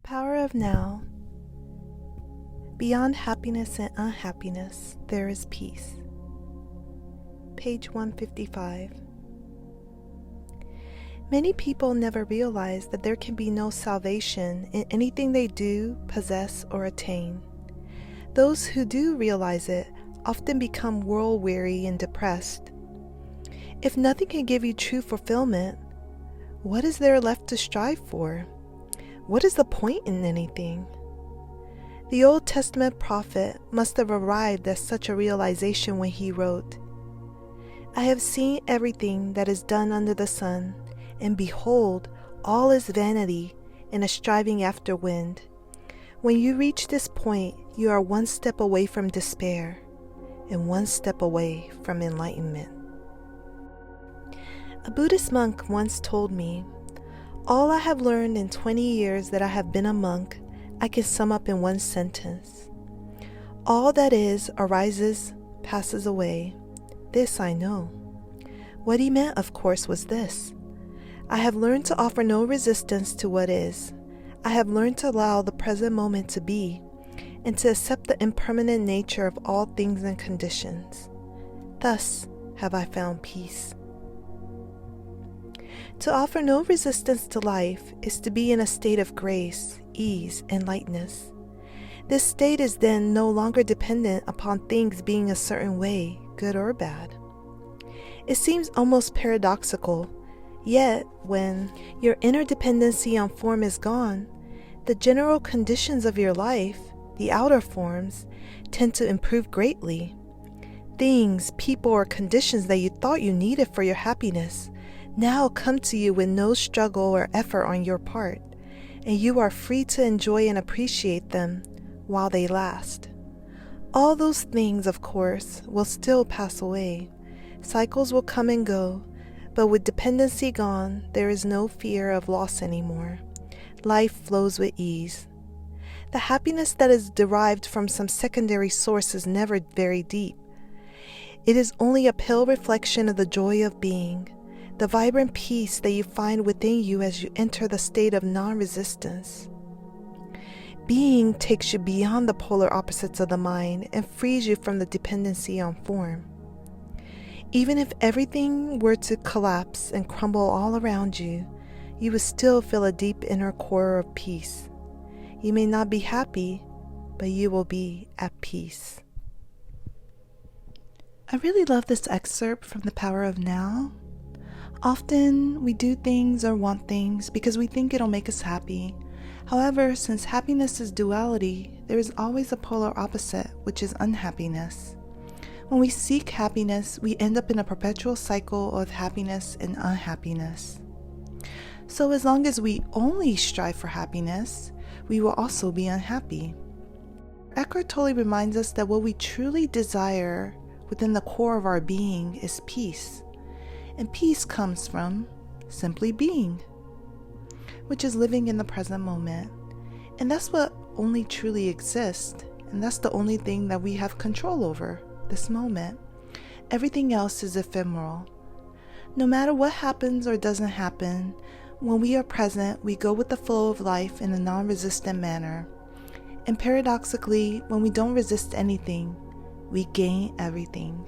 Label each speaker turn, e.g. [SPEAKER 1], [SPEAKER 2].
[SPEAKER 1] Power of now. Beyond happiness and unhappiness, there is peace. Page 155. Many people never realize that there can be no salvation in anything they do, possess, or attain. Those who do realize it often become world-weary and depressed. If nothing can give you true fulfillment, what is there left to strive for? What is the point in anything? The Old Testament prophet must have arrived at such a realization when he wrote, "I have seen everything that is done under the sun, and behold, all is vanity and a striving after wind." When you reach this point, you are one step away from despair and one step away from enlightenment. A Buddhist monk once told me, "All I have learned in 20 years that I have been a monk, I can sum up in one sentence. All that is, arises, passes away. This I know." What he meant, of course, was this: I have learned to offer no resistance to what is. I have learned to allow the present moment to be, and to accept the impermanent nature of all things and conditions. Thus have I found peace. To offer no resistance to life is to be in a state of grace, ease, and lightness. This state is then no longer dependent upon things being a certain way, good or bad. It seems almost paradoxical, yet when your inner dependency on form is gone, the general conditions of your life, the outer forms, tend to improve greatly. Things, people, or conditions that you thought you needed for your happiness now come to you with no struggle or effort on your part, and you are free to enjoy and appreciate them while they last. All those things, of course, will still pass away. Cycles will come and go, but with dependency gone, there is no fear of loss anymore. Life flows with ease. The happiness that is derived from some secondary source is never very deep. It is only a pale reflection of the joy of being, the vibrant peace that you find within you as you enter the state of non-resistance. Being takes you beyond the polar opposites of the mind and frees you from the dependency on form. Even if everything were to collapse and crumble all around you, you would still feel a deep inner core of peace. You may not be happy, but you will be at peace. I really love this excerpt from The Power of Now. Often we do things or want things because we think it'll make us happy. However, since happiness is duality, there is always a polar opposite, which is unhappiness. When we seek happiness, we end up in a perpetual cycle of happiness and unhappiness. So as long as we only strive for happiness, we will also be unhappy. Eckhart Tolle reminds us that what we truly desire within the core of our being is peace. And peace comes from simply being, which is living in the present moment. And that's what only truly exists. And that's the only thing that we have control over, this moment. Everything else is ephemeral. No matter what happens or doesn't happen, when we are present, we go with the flow of life in a non-resistant manner. And paradoxically, when we don't resist anything, we gain everything.